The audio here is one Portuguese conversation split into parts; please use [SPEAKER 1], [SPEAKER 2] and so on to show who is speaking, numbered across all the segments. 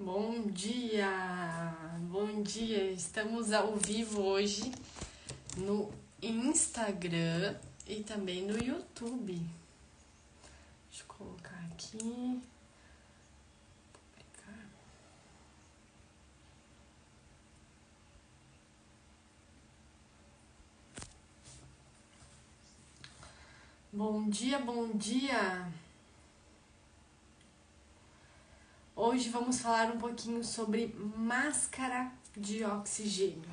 [SPEAKER 1] Bom dia! Bom dia! Estamos ao vivo hoje no Instagram e também no YouTube. Deixa eu colocar aqui. Bom dia, bom dia! Hoje vamos falar um pouquinho sobre máscara de oxigênio.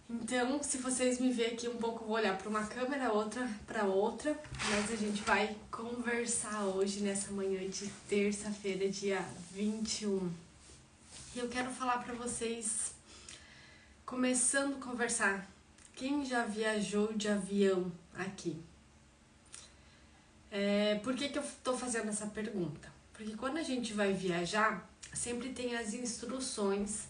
[SPEAKER 1] Então, se vocês me verem aqui um pouco, vou olhar para uma câmera, outra para outra, mas a gente vai conversar hoje nessa manhã de terça-feira, dia 21. E eu quero falar para vocês, começando a conversar, quem já viajou de avião aqui? Por que eu estou fazendo essa pergunta? Porque quando a gente vai viajar, sempre tem as instruções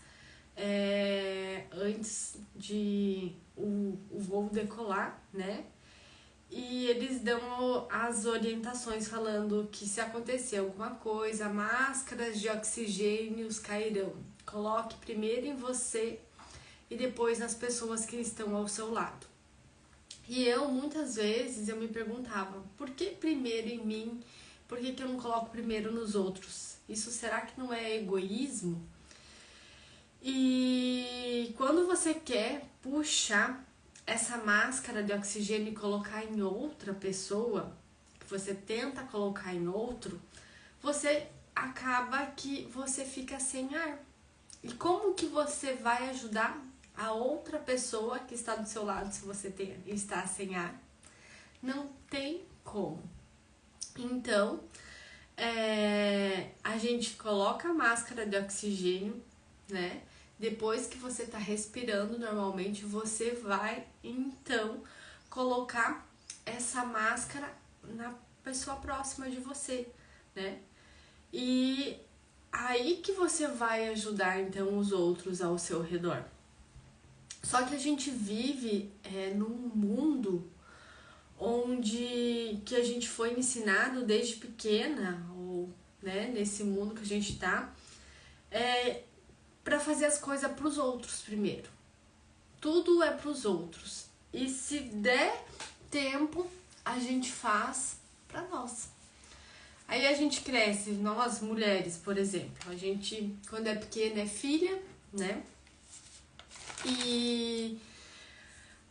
[SPEAKER 1] antes de o voo decolar, né? E eles dão as orientações falando que se acontecer alguma coisa, máscaras de oxigênio cairão. Coloque primeiro em você e depois nas pessoas que estão ao seu lado. E muitas vezes, eu me perguntava, por que primeiro em mim? Por que eu não coloco primeiro nos outros? Isso será que não é egoísmo? E quando você quer puxar essa máscara de oxigênio e colocar em outra pessoa, que você tenta colocar em outro, você acaba que você fica sem ar. E como que você vai ajudar a outra pessoa que está do seu lado se você está sem ar? Não tem como. Então, a gente coloca a máscara de oxigênio, né? Depois que você tá respirando normalmente, você vai, então, colocar essa máscara na pessoa próxima de você, né? E aí que você vai ajudar, então, os outros ao seu redor. Só que a gente vive num mundo onde que a gente foi ensinado desde pequena, ou né, nesse mundo que a gente tá, para fazer as coisas para os outros primeiro. Tudo é para os outros. E se der tempo, a gente faz para nós. Aí a gente cresce, nós mulheres, por exemplo, a gente quando é pequena é filha, né? E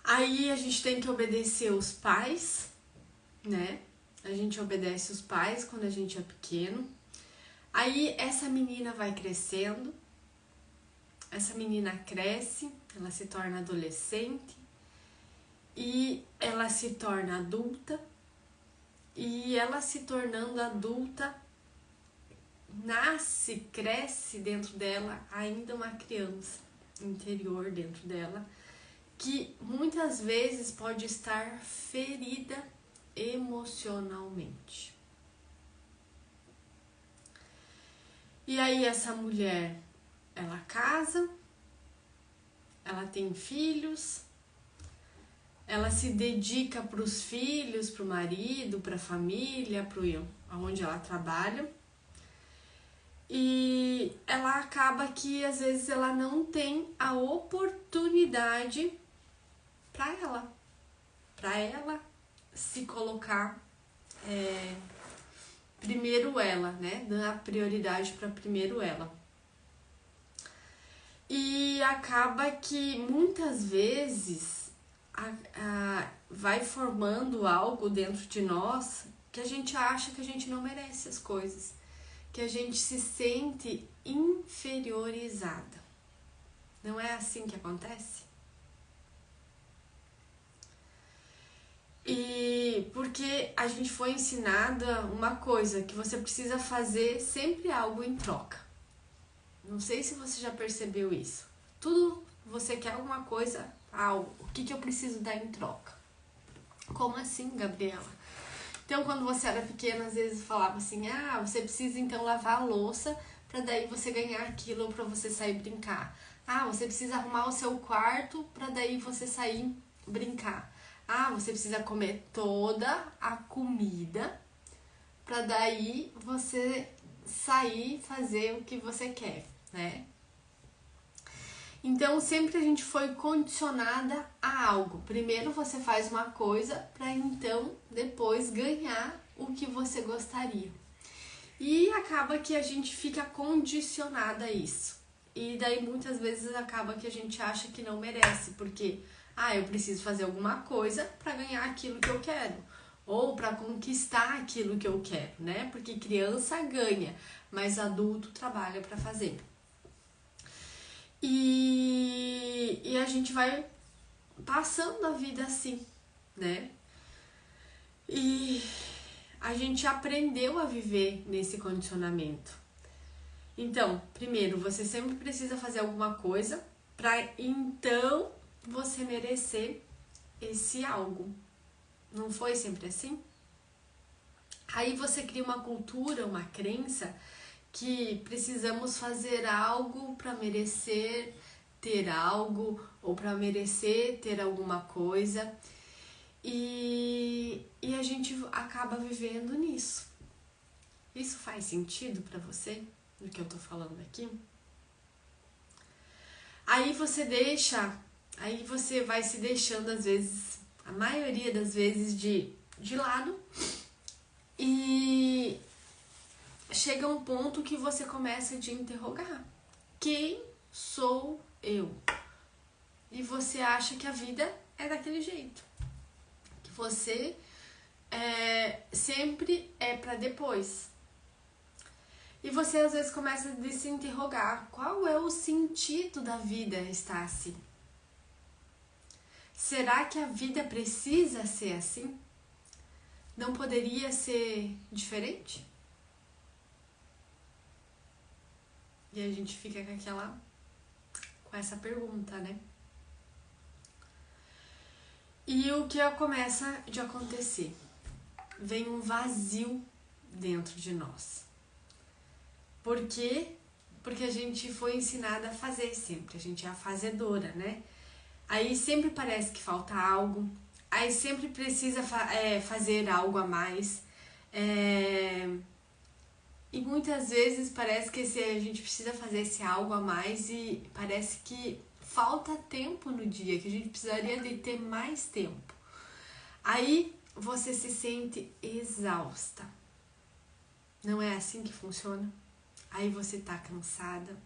[SPEAKER 1] aí a gente tem que obedecer os pais, né? A gente obedece os pais quando a gente é pequeno. Aí essa menina vai crescendo, essa menina cresce, ela se torna adolescente e ela se torna adulta. E ela se tornando adulta, cresce dentro dela ainda uma criança interior dentro dela, que muitas vezes pode estar ferida emocionalmente. E aí essa mulher, ela casa, ela tem filhos, ela se dedica para os filhos, para o marido, para a família, para onde ela trabalha. E ela acaba que às vezes ela não tem a oportunidade para ela se colocar primeiro ela, né? Dar prioridade para primeiro ela. E acaba que muitas vezes vai formando algo dentro de nós que a gente acha que a gente não merece as coisas, que a gente se sente inferiorizada. Não é assim que acontece? E porque a gente foi ensinada uma coisa, que você precisa fazer sempre algo em troca. Não sei se você já percebeu isso. Tudo você quer alguma coisa, algo. O que eu preciso dar em troca? Como assim, Gabriela? Então, quando você era pequena, às vezes falava assim, você precisa então lavar a louça para daí você ganhar aquilo ou para você sair brincar. Você precisa arrumar o seu quarto para daí você sair brincar. Você precisa comer toda a comida para daí você sair, fazer o que você quer, né? Então, sempre a gente foi condicionada a algo. Primeiro você faz uma coisa para então depois ganhar o que você gostaria. E acaba que a gente fica condicionada a isso. E daí muitas vezes acaba que a gente acha que não merece, porque eu preciso fazer alguma coisa para ganhar aquilo que eu quero, ou para conquistar aquilo que eu quero, né? Porque criança ganha, mas adulto trabalha para fazer. E a gente vai passando a vida assim, né? E a gente aprendeu a viver nesse condicionamento. Então, primeiro, você sempre precisa fazer alguma coisa para então você merecer esse algo. Não foi sempre assim? Aí você cria uma cultura, uma crença que precisamos fazer algo para merecer ter algo ou para merecer ter alguma coisa. E a gente acaba vivendo nisso. Isso faz sentido para você, do que eu tô falando aqui? Aí você vai se deixando às vezes, a maioria das vezes de lado, e chega um ponto que você começa a te interrogar. Quem sou eu? E você acha que a vida é daquele jeito. Que você sempre é para depois. E você às vezes começa a se interrogar. Qual é o sentido da vida estar assim? Será que a vida precisa ser assim? Não poderia ser diferente? E a gente fica com essa pergunta, né? E o que começa de acontecer? Vem um vazio dentro de nós. Por quê? Porque a gente foi ensinada a fazer sempre. A gente é a fazedora, né? Aí sempre parece que falta algo. Aí sempre precisa fazer algo a mais. E muitas vezes parece que a gente precisa fazer esse algo a mais e parece que falta tempo no dia, que a gente precisaria de ter mais tempo. Aí você se sente exausta. Não é assim que funciona? Aí você tá cansada,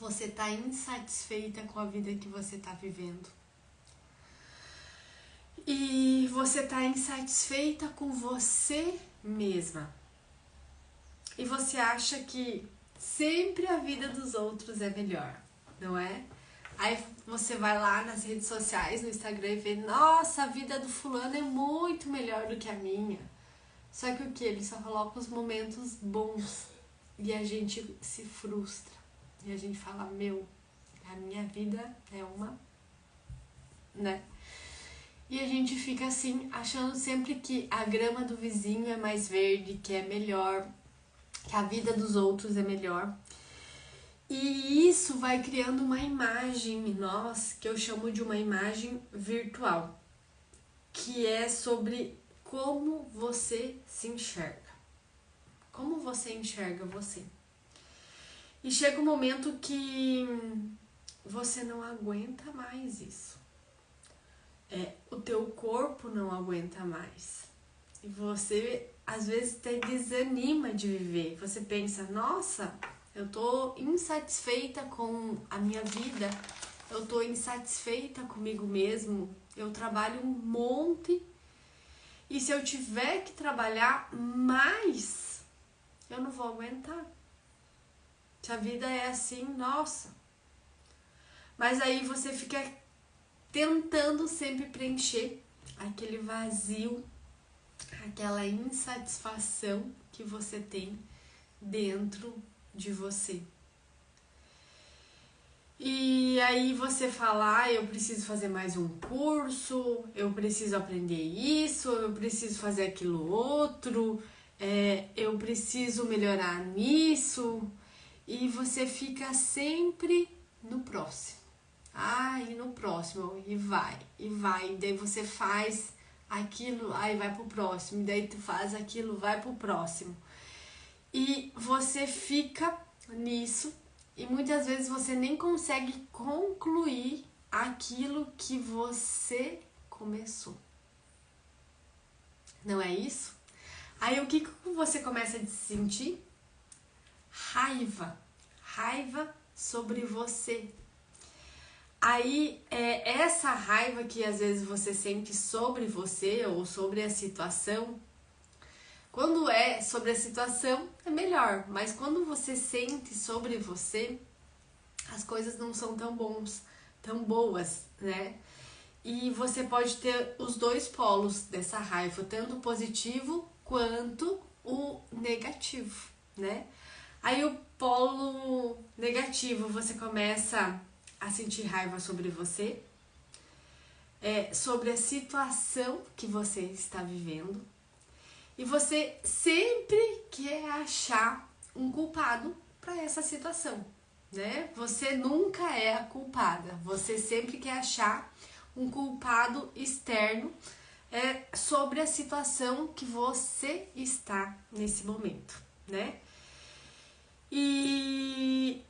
[SPEAKER 1] você tá insatisfeita com a vida que você tá vivendo. E você tá insatisfeita com você mesma. E você acha que sempre a vida dos outros é melhor, não é? Aí você vai lá nas redes sociais, no Instagram e vê, nossa, a vida do fulano é muito melhor do que a minha. Só que o que? Ele só coloca os momentos bons. E a gente se frustra. E a gente fala, a minha vida é uma... né? E a gente fica assim, achando sempre que a grama do vizinho é mais verde, que é melhor, que a vida dos outros é melhor. E isso vai criando uma imagem em nós, que eu chamo de uma imagem virtual, que é sobre como você se enxerga. Como você enxerga você. E chega um momento que você não aguenta mais isso. O teu corpo não aguenta mais. E você, às vezes, até desanima de viver. Você pensa, nossa, eu tô insatisfeita com a minha vida. Eu tô insatisfeita comigo mesmo. Eu trabalho um monte. E se eu tiver que trabalhar mais, eu não vou aguentar. Se a vida é assim, nossa. Mas aí você fica tentando sempre preencher aquele vazio, aquela insatisfação que você tem dentro de você. E aí você fala, eu preciso fazer mais um curso, eu preciso aprender isso, eu preciso fazer aquilo outro, eu preciso melhorar nisso. E você fica sempre no próximo. E no próximo, e vai. E daí você faz aquilo, aí vai pro próximo. E daí tu faz aquilo, vai pro próximo. e você fica nisso e muitas vezes você nem consegue concluir aquilo que você começou. Não é isso? Aí o que você começa a sentir? Raiva. Raiva sobre você. Aí, essa raiva que às vezes você sente sobre você ou sobre a situação, quando é sobre a situação é melhor, mas quando você sente sobre você, as coisas não são tão boas, né? E você pode ter os dois polos dessa raiva, tanto o positivo quanto o negativo, né? Aí o polo negativo, você começa a sentir raiva sobre você, sobre a situação que você está vivendo, e você sempre quer achar um culpado para essa situação, né? Você nunca é a culpada, você sempre quer achar um culpado externo sobre a situação que você está nesse momento, né? E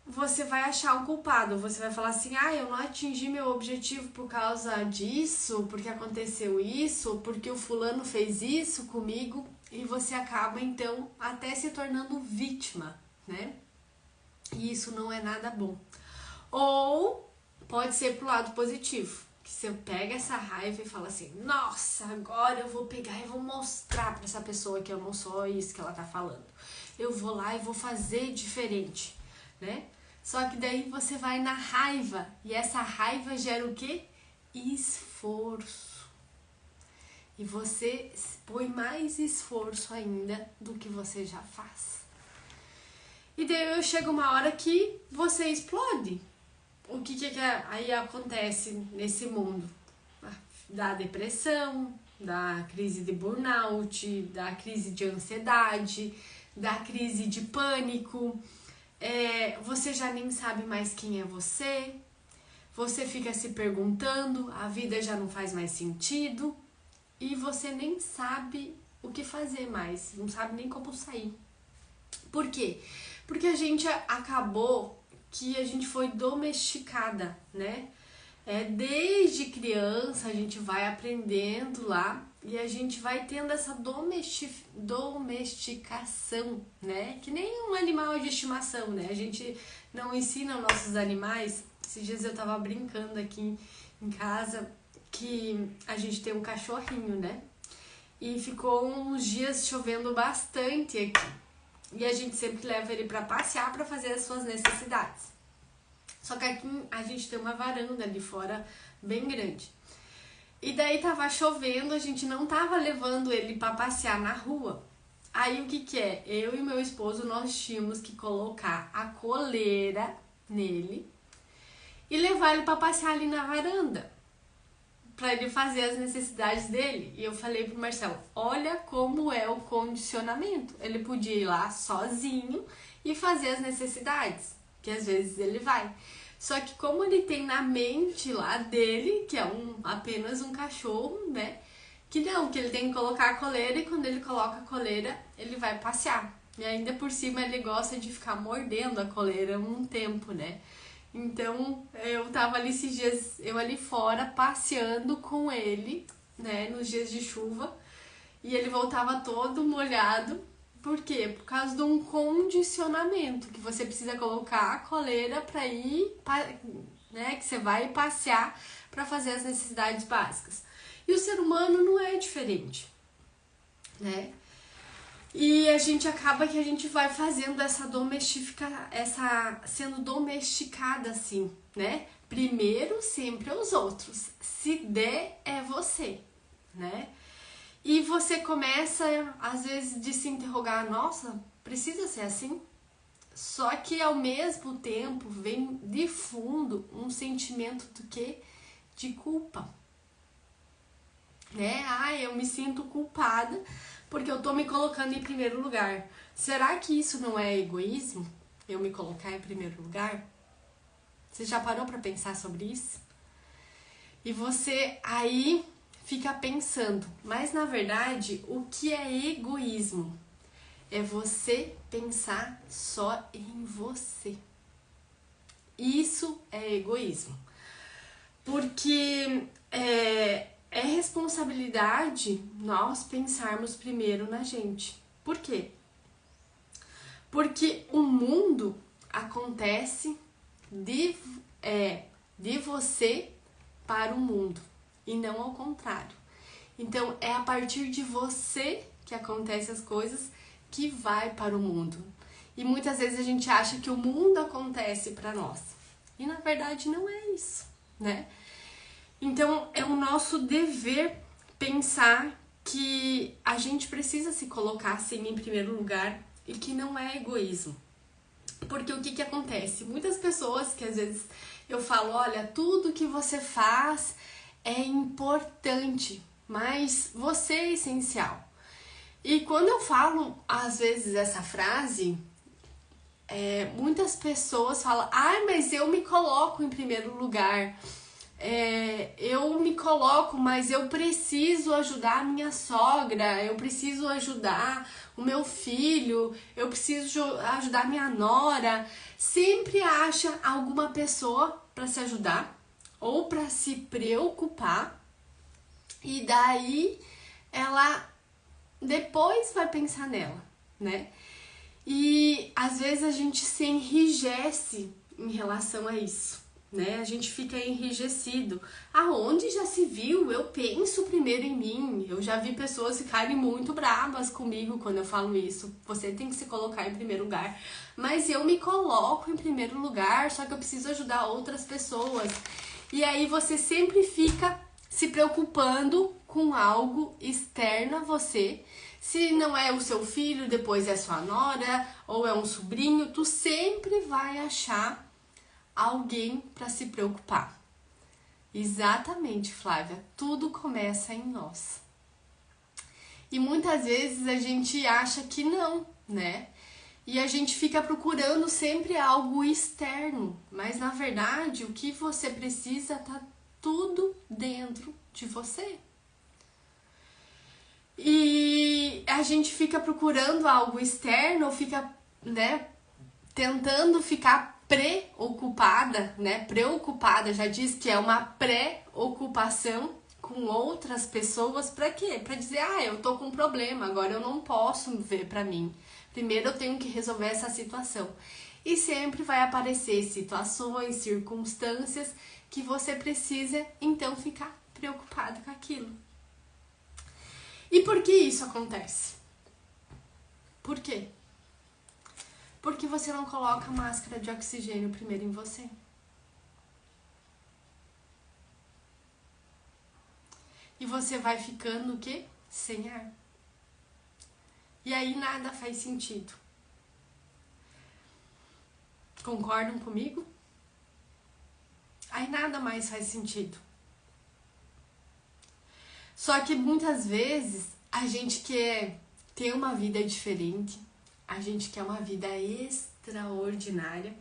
[SPEAKER 1] você vai achar um culpado, você vai falar assim, eu não atingi meu objetivo por causa disso, porque aconteceu isso, porque o fulano fez isso comigo, e você acaba então até se tornando vítima, né? E isso não é nada bom. Ou pode ser pro lado positivo, que você pega essa raiva e fala assim, nossa, agora eu vou pegar e vou mostrar pra essa pessoa que eu não sou isso que ela tá falando. Eu vou lá e vou fazer diferente, né? Só que daí você vai na raiva, e essa raiva gera o quê? Esforço. E você põe mais esforço ainda do que você já faz. E daí chega uma hora que você explode. O que aí acontece nesse mundo? Da depressão, da crise de burnout, da crise de ansiedade, da crise de pânico. Você já nem sabe mais quem é você fica se perguntando, a vida já não faz mais sentido e você nem sabe o que fazer mais, não sabe nem como sair. Por quê? Porque a gente acabou que a gente foi domesticada, né? Desde criança a gente vai aprendendo lá e a gente vai tendo essa domesticação, né? Que nem um animal de estimação, né? A gente não ensina nossos animais. Esses dias eu tava brincando aqui em casa que a gente tem um cachorrinho, né? E ficou uns dias chovendo bastante aqui. E a gente sempre leva ele pra passear, pra fazer as suas necessidades. Só que aqui a gente tem uma varanda ali fora bem grande. E daí tava chovendo, a gente não tava levando ele pra passear na rua. Aí o que é? Eu e meu esposo, nós tínhamos que colocar a coleira nele e levar ele pra passear ali na varanda, pra ele fazer as necessidades dele. E eu falei pro Marcelo, olha como é o condicionamento. Ele podia ir lá sozinho e fazer as necessidades, que às vezes ele vai. Só que como ele tem na mente lá dele, que é apenas um cachorro, né? Que ele tem que colocar a coleira e quando ele coloca a coleira, ele vai passear. E ainda por cima ele gosta de ficar mordendo a coleira um tempo, né? Então eu tava ali esses dias, eu ali fora passeando com ele, né? Nos dias de chuva. E ele voltava todo molhado. Por quê? Por causa de um condicionamento, que você precisa colocar a coleira para ir, né? Que você vai passear para fazer as necessidades básicas. E o ser humano não é diferente, né? E a gente acaba que a gente vai fazendo sendo domesticada assim, né? Primeiro sempre os outros, se der é você, né? E você começa, às vezes, de se interrogar, nossa, precisa ser assim? Só que, ao mesmo tempo, vem de fundo um sentimento do quê? De culpa. Né? Eu me sinto culpada porque eu tô me colocando em primeiro lugar. Será que isso não é egoísmo? Eu me colocar em primeiro lugar? Você já parou pra pensar sobre isso? E você fica pensando, mas na verdade, o que é egoísmo? é você pensar só em você. Isso é egoísmo. Porque é responsabilidade nós pensarmos primeiro na gente. Por quê? Porque o mundo acontece de você para o mundo e não ao contrário. Então é a partir de você que acontecem as coisas que vai para o mundo. E muitas vezes a gente acha que o mundo acontece para nós. E na verdade não é isso, né? Então é o nosso dever pensar que a gente precisa se colocar assim em primeiro lugar e que não é egoísmo. Porque o que acontece? Muitas pessoas que às vezes eu falo, olha, tudo que você faz é importante, mas você é essencial. E quando eu falo, às vezes, essa frase, muitas pessoas falam, mas eu me coloco em primeiro lugar. Eu me coloco, mas eu preciso ajudar a minha sogra, eu preciso ajudar o meu filho, eu preciso ajudar a minha nora. Sempre acha alguma pessoa para se ajudar ou para se preocupar, e daí ela depois vai pensar nela, né? E às vezes a gente se enrijece em relação a isso, né? A gente fica enrijecido. Aonde já se viu? Eu penso primeiro em mim. Eu já vi pessoas ficarem muito bravas comigo quando eu falo isso. Você tem que se colocar em primeiro lugar. Mas eu me coloco em primeiro lugar, só que eu preciso ajudar outras pessoas. E aí você sempre fica se preocupando com algo externo a você. Se não é o seu filho, depois é sua nora ou é um sobrinho, tu sempre vai achar alguém para se preocupar. Exatamente, Flávia, tudo começa em nós. E muitas vezes a gente acha que não, né? E a gente fica procurando sempre algo externo, mas na verdade o que você precisa tá tudo dentro de você. E a gente fica procurando algo externo, ou fica, né, tentando ficar preocupada, né? Preocupada, já diz que é uma preocupação com outras pessoas. Pra quê? Pra dizer, eu tô com um problema, agora eu não posso ver pra mim. Primeiro eu tenho que resolver essa situação. E sempre vai aparecer situações, circunstâncias que você precisa, então, ficar preocupado com aquilo. E por que isso acontece? Por quê? Porque você não coloca a máscara de oxigênio primeiro em você. E você vai ficando o quê? Sem ar. E aí nada faz sentido. Concordam comigo? Aí nada mais faz sentido. Só que muitas vezes a gente quer ter uma vida diferente, a gente quer uma vida extraordinária,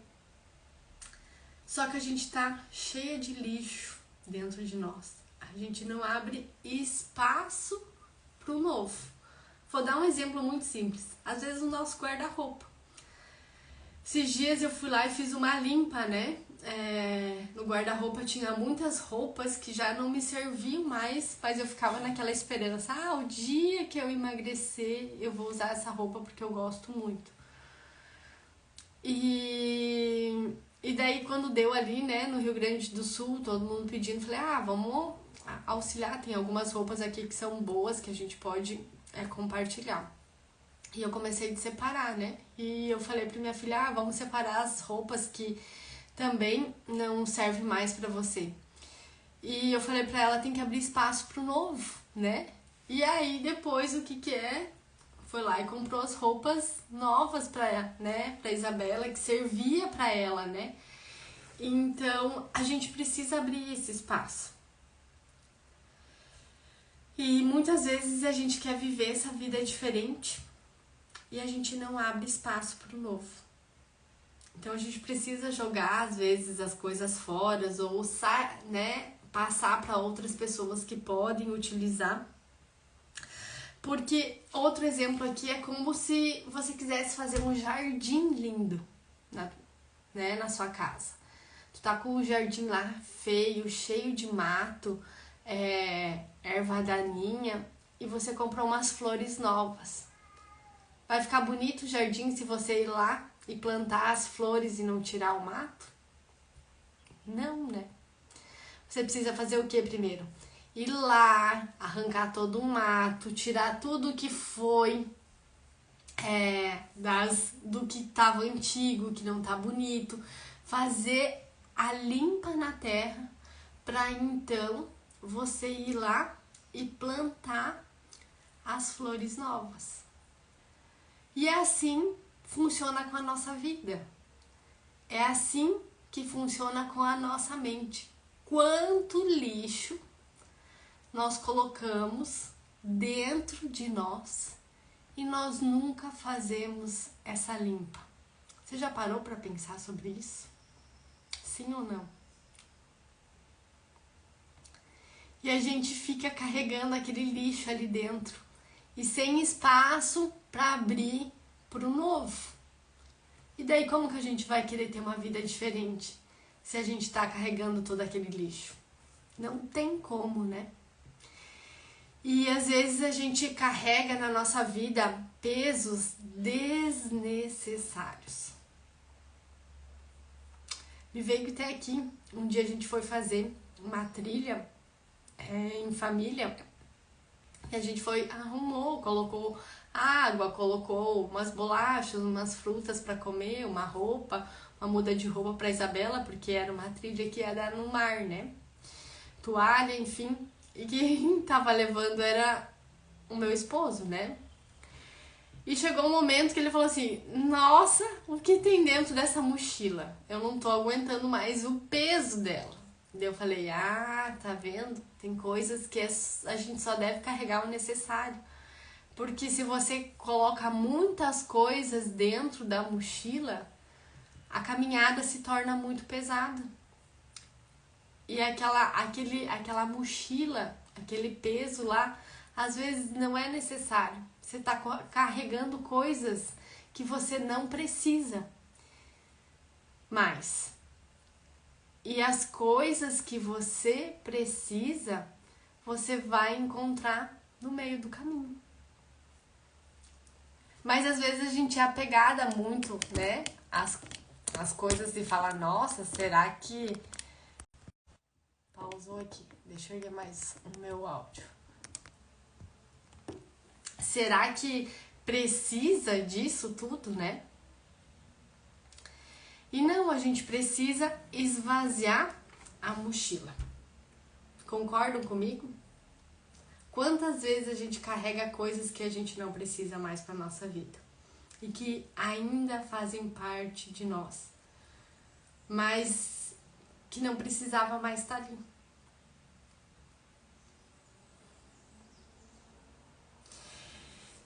[SPEAKER 1] só que a gente tá cheia de lixo dentro de nós. A gente não abre espaço pro novo. Vou dar um exemplo muito simples. Às vezes o nosso guarda-roupa. Esses dias eu fui lá e fiz uma limpa, né? No guarda-roupa tinha muitas roupas que já não me serviam mais, mas eu ficava naquela esperança, o dia que eu emagrecer eu vou usar essa roupa porque eu gosto muito. E daí quando deu ali, né, no Rio Grande do Sul, todo mundo pedindo, falei, vamos auxiliar, tem algumas roupas aqui que são boas, que a gente pode compartilhar. E eu comecei a separar, né? E eu falei pra minha filha, vamos separar as roupas que também não servem mais pra você. E eu falei pra ela, tem que abrir espaço pro novo, né? E aí depois o que é? Foi lá e comprou as roupas novas pra Isabela, que servia pra ela, né? Então a gente precisa abrir esse espaço. E muitas vezes a gente quer viver essa vida diferente e a gente não abre espaço para o novo. Então a gente precisa jogar às vezes as coisas fora ou passar para outras pessoas que podem utilizar, Porque outro exemplo aqui é como se você quisesse fazer um jardim lindo na sua casa. Tu tá com o jardim lá feio, cheio de mato, erva daninha, e você comprou umas flores novas. Vai ficar bonito o jardim se você ir lá e plantar as flores e não tirar o mato? Não, né? Você precisa fazer o que primeiro? Ir lá, arrancar todo o mato, tirar tudo que foi do que estava antigo, que não tá bonito, fazer a limpa na terra para então você ir lá e plantar as flores novas. E é assim que funciona com a nossa vida. É assim que funciona com a nossa mente. Quanto lixo nós colocamos dentro de nós e nós nunca fazemos essa limpa. Você já parou para pensar sobre isso? Sim ou não? E a gente fica carregando aquele lixo ali dentro e sem espaço para abrir para o novo. E daí como que a gente vai querer ter uma vida diferente se a gente está carregando todo aquele lixo? Não tem como, né? E às vezes a gente carrega na nossa vida pesos desnecessários. Me veio que até aqui, um dia a gente foi fazer uma trilha em família, e a gente arrumou, colocou água, colocou umas bolachas, umas frutas para comer, uma roupa, uma muda de roupa para Isabela, porque era uma trilha que ia dar no mar, né? Toalha, enfim. E quem tava levando era o meu esposo, né? E chegou um momento que ele falou assim: nossa, o que tem dentro dessa mochila? Eu não tô aguentando mais o peso dela. Daí eu falei: tá vendo? Tem coisas que a gente só deve carregar o necessário. Porque se você coloca muitas coisas dentro da mochila, a caminhada se torna muito pesada. E aquela mochila, aquele peso lá, às vezes não é necessário. Você está carregando coisas que você não precisa mais. E as coisas que você precisa, você vai encontrar no meio do caminho. Mas às vezes a gente é apegada muito, né? As coisas e fala: nossa, será que... Pausou aqui, deixa eu ir mais o meu áudio. Será que precisa disso tudo, né? E não, a gente precisa esvaziar a mochila. Concordam comigo? Quantas vezes a gente carrega coisas que a gente não precisa mais para nossa vida e que ainda fazem parte de nós, mas que não precisava mais estar ali.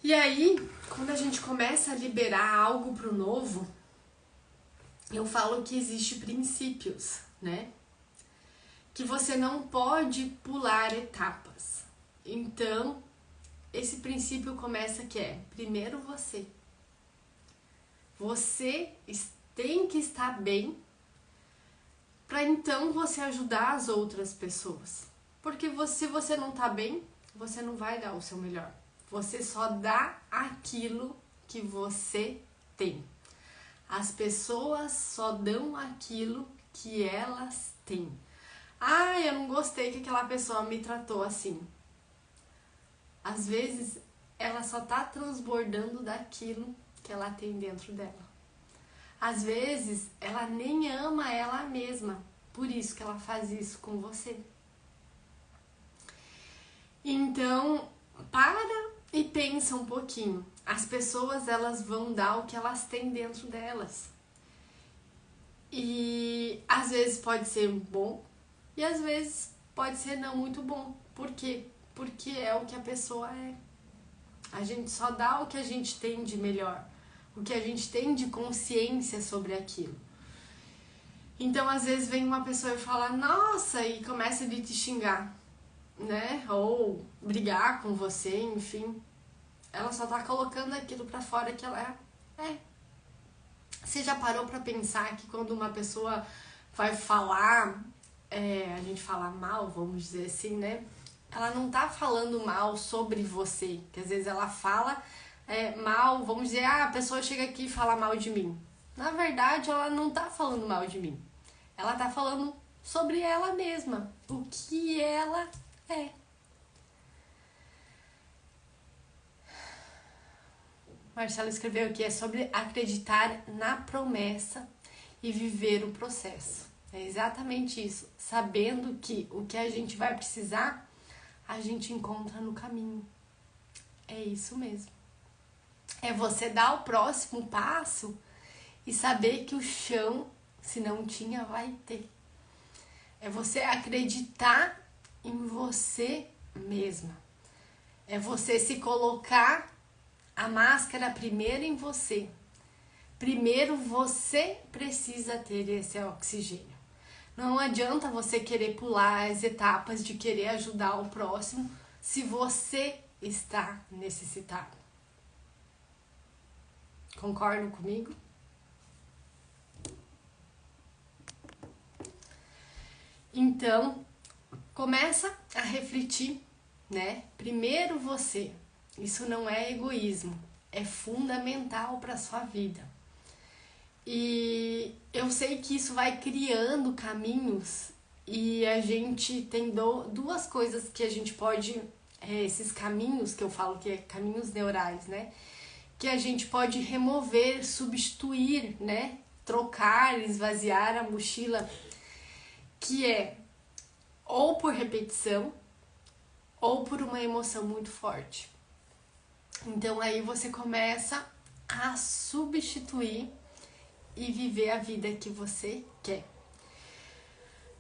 [SPEAKER 1] E aí, quando a gente começa a liberar algo pro novo, eu falo que existe princípios, né? Que você não pode pular etapas. Então, esse princípio começa que é, primeiro você. Você tem que estar bem para então você ajudar as outras pessoas. Porque se você não tá bem, você não vai dar o seu melhor. Você só dá aquilo que você tem. As pessoas só dão aquilo que elas têm. Eu não gostei que aquela pessoa me tratou assim. Às vezes, ela só tá transbordando daquilo que ela tem dentro dela. Às vezes, ela nem ama ela mesma. Por isso que ela faz isso com você. Então, para e pensa um pouquinho. As pessoas, elas vão dar o que elas têm dentro delas. E às vezes pode ser bom e às vezes pode ser não muito bom. Por quê? Porque é o que a pessoa é. A gente só dá o que a gente tem de melhor, o que a gente tem de consciência sobre aquilo. Então, às vezes vem uma pessoa e fala, nossa, e começa a te xingar, né? Ou brigar com você, enfim. ela só tá colocando aquilo pra fora que ela é. Você já parou pra pensar que quando uma pessoa vai falar, a gente fala mal, vamos dizer assim, né? Ela não tá falando mal sobre você, que às vezes ela fala mal, vamos dizer, a pessoa chega aqui e fala mal de mim. Na verdade, ela não tá falando mal de mim. Ela tá falando sobre ela mesma, o que ela é. Marcelo escreveu aqui, é sobre acreditar na promessa e viver o processo. É exatamente isso, sabendo que o que a gente vai precisar, a gente encontra no caminho. É isso mesmo. É você dar o próximo passo e saber que o chão, se não tinha, vai ter. É você acreditar em você mesma. É você se colocar a máscara primeiro em você. Primeiro você precisa ter esse oxigênio. Não adianta você querer pular as etapas de querer ajudar o próximo se você está necessitado. Concordam comigo? Então, começa a refletir, né? Primeiro você. Isso não é egoísmo, é fundamental para sua vida. E eu sei que isso vai criando caminhos e a gente tem duas coisas que a gente pode, esses caminhos que eu falo que é caminhos neurais, né? Que a gente pode remover, substituir, né? Trocar, esvaziar a mochila, que é ou por repetição ou por uma emoção muito forte. Então aí você começa a substituir e viver a vida que você quer.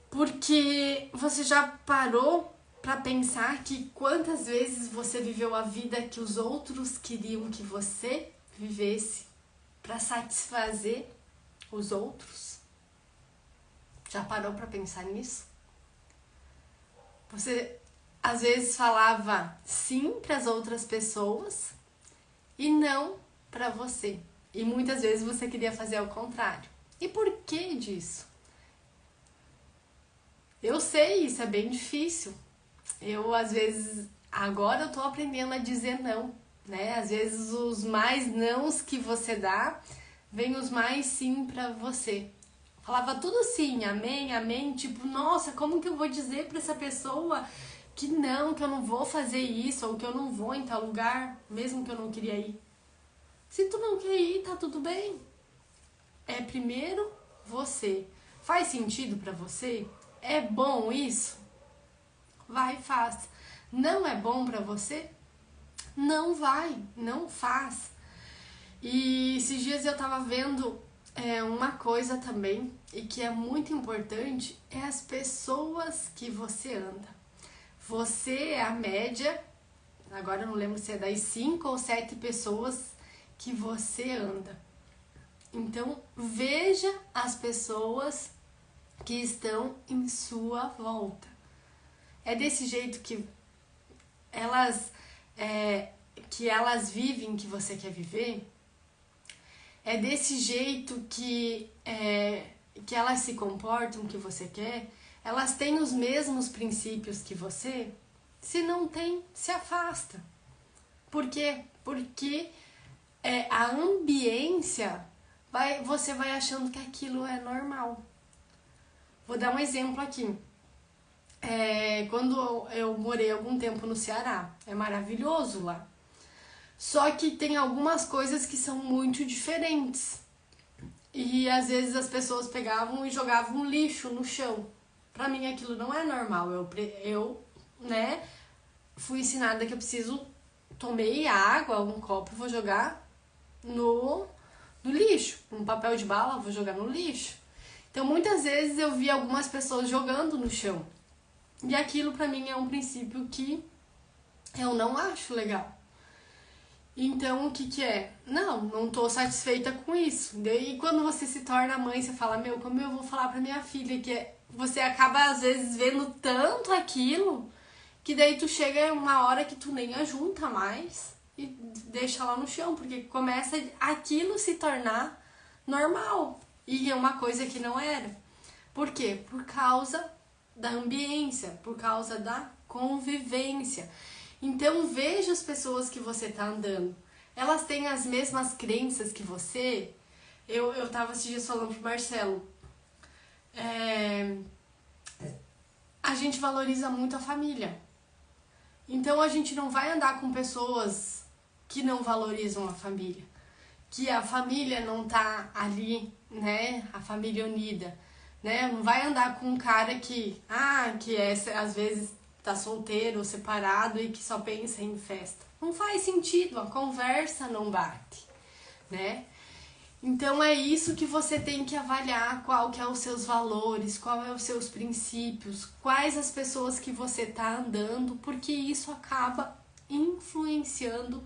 [SPEAKER 1] Porque você já parou para pensar que quantas vezes você viveu a vida que os outros queriam que você vivesse para satisfazer os outros? Já parou para pensar nisso? Você às vezes falava sim para as outras pessoas e não para você. E muitas vezes você queria fazer ao contrário. E por que disso? Eu sei, isso é bem difícil. Eu, às vezes, agora eu tô aprendendo a dizer não, né? Às vezes os mais nãos que você dá, vem os mais sim pra você. Falava tudo sim, amém, amém, tipo, nossa, como que eu vou dizer pra essa pessoa que eu não vou fazer isso, ou que eu não vou em tal lugar, mesmo que eu não queria ir. Se tu não quer ir, tá tudo bem. É primeiro você. Faz sentido pra você? É bom isso? Vai e faz. Não é bom pra você? Não vai, não faz. E esses dias eu tava vendo uma coisa também, e que é muito importante, é as pessoas que você anda. Você é a média, agora eu não lembro se é das 5 ou 7 pessoas que você anda. Então, veja as pessoas que estão em sua volta. É desse jeito que elas vivem que você quer viver? É desse jeito que elas se comportam que você quer? Elas têm os mesmos princípios que você? Se não tem, se afasta. Por quê? Porque a ambiência, você vai achando que aquilo é normal. Vou dar um exemplo aqui. Quando eu morei algum tempo no Ceará, é maravilhoso lá. Só que tem algumas coisas que são muito diferentes. E às vezes as pessoas pegavam e jogavam lixo no chão. Pra mim aquilo não é normal. Eu fui ensinada que eu preciso, tomei água, um copo, vou jogar no lixo. Um papel de bala, vou jogar no lixo. Então muitas vezes eu vi algumas pessoas jogando no chão. E aquilo pra mim é um princípio que eu não acho legal. Então, o que é? Não tô satisfeita com isso. Daí, quando você se torna mãe, você fala, como eu vou falar pra minha filha que você acaba, às vezes, vendo tanto aquilo, que daí tu chega uma hora que tu nem ajunta mais. e deixa lá no chão, porque começa aquilo se tornar normal. E é uma coisa que não era. Por quê? Por causa da ambiência, por causa da convivência. Então veja as pessoas que você tá andando. Elas têm as mesmas crenças que você. Eu tava esses dias falando pro Marcelo. A gente valoriza muito a família. Então a gente não vai andar com pessoas que não valorizam a família. Que a família não tá ali, né? A família unida, né? Não vai andar com um cara que às vezes tá solteiro ou separado e que só pensa em festa. Não faz sentido, a conversa não bate, né? Então é isso que você tem que avaliar, qual que é os seus valores, qual é os seus princípios, quais as pessoas que você tá andando, porque isso acaba influenciando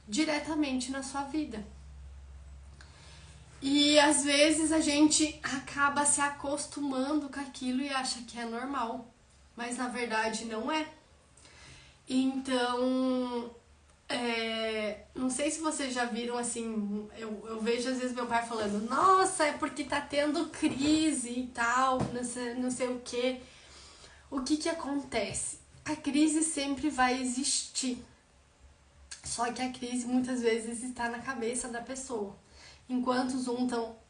[SPEAKER 1] diretamente na sua vida. E às vezes a gente acaba se acostumando com aquilo e acha que é normal, mas na verdade não é. Então, não sei se vocês já viram assim, eu vejo às vezes meu pai falando, nossa, é porque tá tendo crise e tal, não sei o que. O que acontece? A crise sempre vai existir, só que a crise muitas vezes está na cabeça da pessoa. Enquanto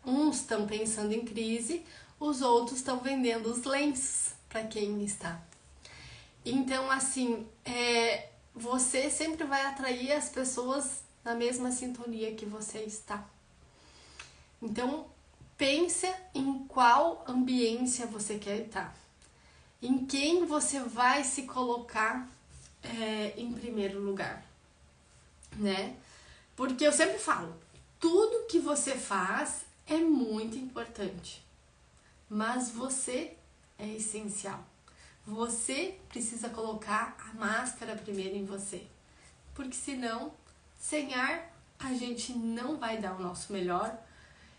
[SPEAKER 1] uns estão pensando em crise, os outros estão vendendo os lenços para quem está. Então, assim, você sempre vai atrair as pessoas na mesma sintonia que você está. Então, pense em qual ambiência você quer estar. Em quem você vai se colocar em primeiro lugar, né? Porque eu sempre falo, tudo que você faz é muito importante, mas você é essencial. Você precisa colocar a máscara primeiro em você, porque senão, sem ar, a gente não vai dar o nosso melhor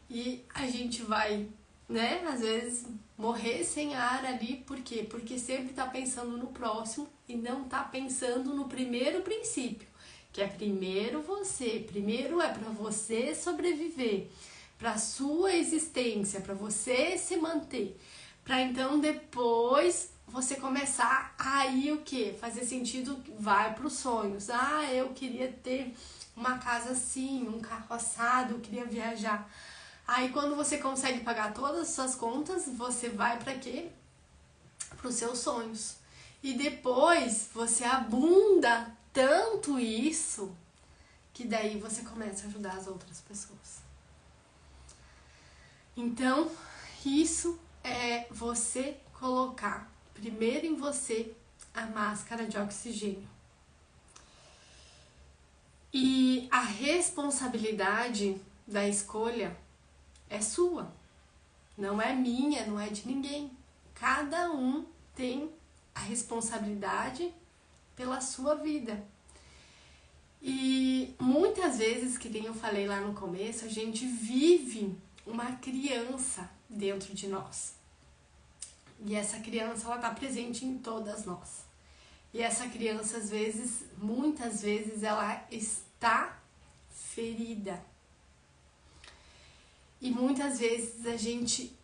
[SPEAKER 1] e a gente vai, né, às vezes morrer sem ar ali. Por quê? Porque sempre tá pensando no próximo e não tá pensando no primeiro princípio, que é primeiro você, primeiro é para você sobreviver, para sua existência, para você se manter, para então depois você começar aí o que? Fazer sentido, vai para os sonhos. Eu queria ter uma casa assim, um carro assado, eu queria viajar. Aí quando você consegue pagar todas as suas contas, você vai para quê? Para os seus sonhos. E depois você abunda tanto isso que daí você começa a ajudar as outras pessoas. Então, isso é você colocar primeiro em você a máscara de oxigênio. E a responsabilidade da escolha é sua, não é minha, não é de ninguém. Cada um tem a responsabilidade pela sua vida. E muitas vezes, que nem eu falei lá no começo, a gente vive uma criança dentro de nós. E essa criança, ela tá presente em todas nós. E essa criança, às vezes, muitas vezes, ela está ferida. E muitas vezes a gente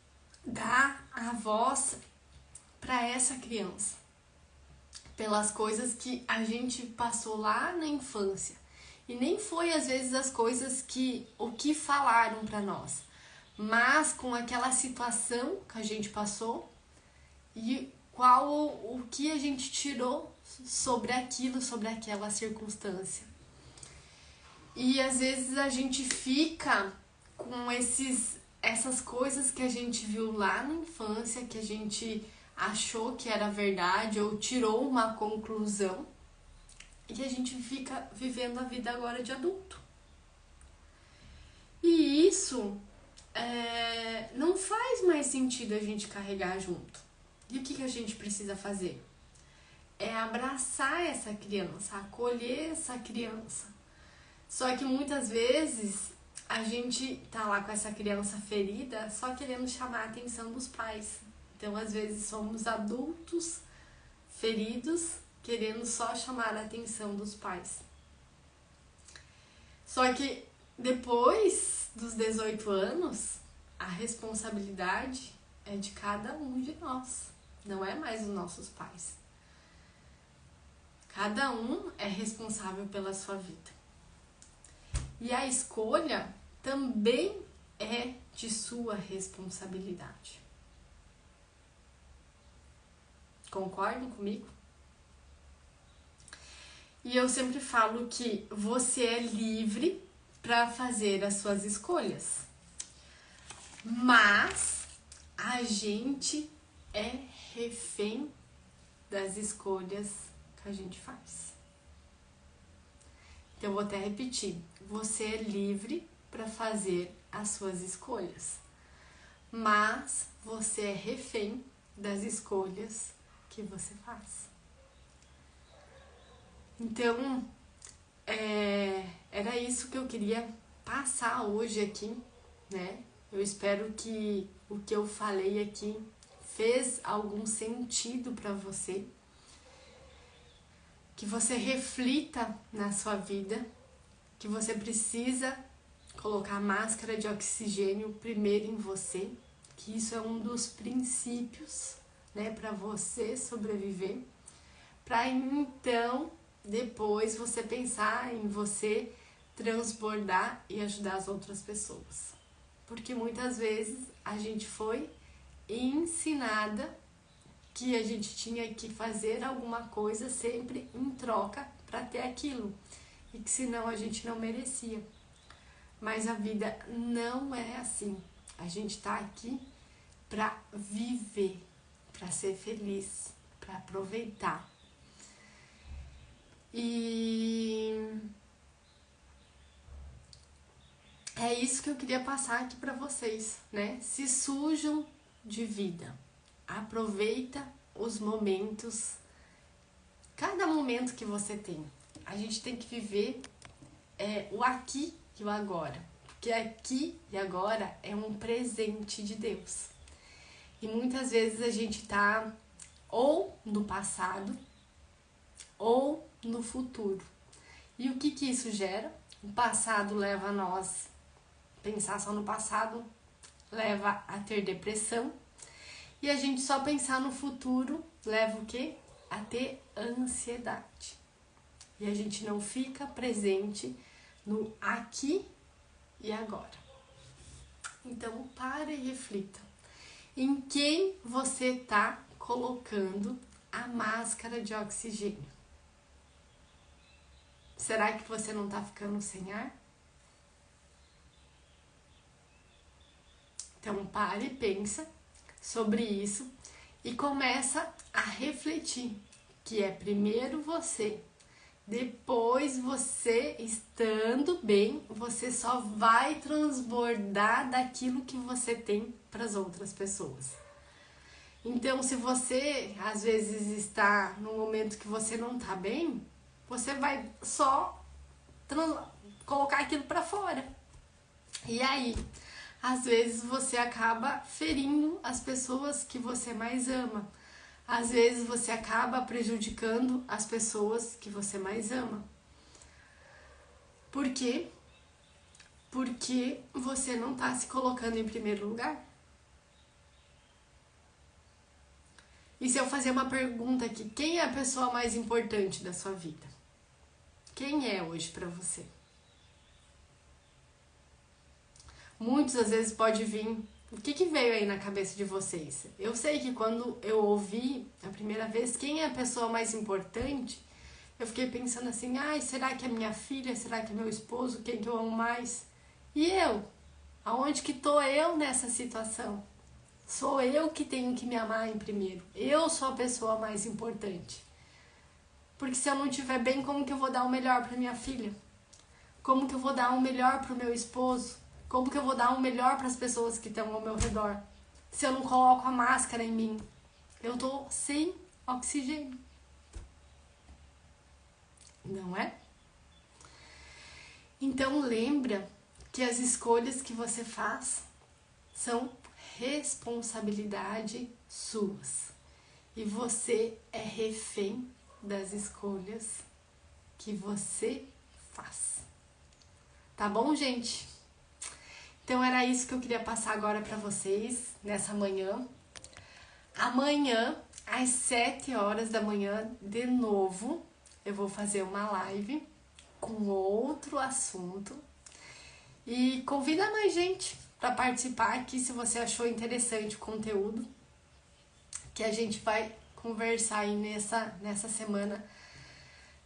[SPEAKER 1] dá a voz para essa criança, pelas coisas que a gente passou lá na infância. E nem foi às vezes as coisas o que falaram para nós, mas com aquela situação que a gente passou e o que a gente tirou sobre aquilo, sobre aquela circunstância. E às vezes a gente fica com essas coisas que a gente viu lá na infância, que a gente achou que era verdade ou tirou uma conclusão, e a gente fica vivendo a vida agora de adulto. E isso não faz mais sentido a gente carregar junto. E o que a gente precisa fazer? É abraçar essa criança, acolher essa criança. Só que muitas vezes a gente tá lá com essa criança ferida só querendo chamar a atenção dos pais. Então, às vezes, somos adultos feridos querendo só chamar a atenção dos pais. Só que depois dos 18 anos, a responsabilidade é de cada um de nós, não é mais dos nossos pais. Cada um é responsável pela sua vida. E a escolha também é de sua responsabilidade. Concordam comigo? E eu sempre falo que você é livre para fazer as suas escolhas. Mas a gente é refém das escolhas que a gente faz. Então eu vou até repetir. Você é livre para fazer as suas escolhas. Mas você é refém das escolhas que você faz. Então, era isso que eu queria passar hoje aqui, né? Eu espero que o que eu falei aqui fez algum sentido para você, que você reflita na sua vida, que você precisa colocar máscara de oxigênio primeiro em você, que isso é um dos princípios, né, para você sobreviver, para então depois você pensar em você transbordar e ajudar as outras pessoas. Porque muitas vezes a gente foi ensinada que a gente tinha que fazer alguma coisa sempre em troca para ter aquilo, e que senão a gente não merecia. Mas a vida não é assim. A gente tá aqui para viver, para ser feliz, para aproveitar. E é isso que eu queria passar aqui para vocês, né? Se sujam de vida. Aproveita os momentos, cada momento que você tem. A gente tem que viver o aqui e o agora. Porque aqui e agora é um presente de Deus. E muitas vezes a gente tá ou no passado ou no futuro. E o que isso gera? O passado leva a nós pensar só no passado, leva a ter depressão. E a gente só pensar no futuro leva o quê? A ter ansiedade. E a gente não fica presente no aqui e agora. Então, pare e reflita. Em quem você está colocando a máscara de oxigênio? Será que você não está ficando sem ar? Então, pare e pensa sobre isso e começa a refletir que é primeiro você, depois você estando bem, você só vai transbordar daquilo que você tem para as outras pessoas. Então, se você às vezes está num momento que você não está bem, você vai só colocar aquilo para fora. E aí, às vezes você acaba ferindo as pessoas que você mais ama. Às vezes você acaba prejudicando as pessoas que você mais ama. Por quê? Porque você não está se colocando em primeiro lugar. E se eu fazer uma pergunta aqui, quem é a pessoa mais importante da sua vida? Quem é hoje para você? Muitas às vezes pode vir. O que veio aí na cabeça de vocês? Eu sei que quando eu ouvi a primeira vez quem é a pessoa mais importante, eu fiquei pensando assim, ai, será que é minha filha? Será que é meu esposo? Quem que eu amo mais? E eu? Aonde que tô eu nessa situação? Sou eu que tenho que me amar em primeiro. Eu sou a pessoa mais importante. Porque se eu não estiver bem, como que eu vou dar o melhor para minha filha? Como que eu vou dar o melhor para o meu esposo? Como que eu vou dar o melhor para as pessoas que estão ao meu redor? Se eu não coloco a máscara em mim, eu tô sem oxigênio. Não é? Então lembra que as escolhas que você faz são responsabilidade suas. E você é refém das escolhas que você faz. Tá bom, gente? Então era isso que eu queria passar agora pra vocês nessa manhã. Amanhã, às 7 horas da manhã, de novo, eu vou fazer uma live com outro assunto. E convida mais gente para participar aqui se você achou interessante o conteúdo que a gente vai conversar aí nessa semana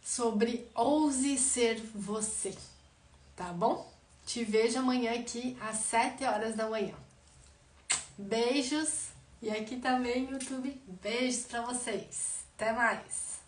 [SPEAKER 1] sobre ouse ser você, tá bom? Te vejo amanhã aqui às 7 horas da manhã. Beijos! E aqui também, YouTube, beijos pra vocês. Até mais!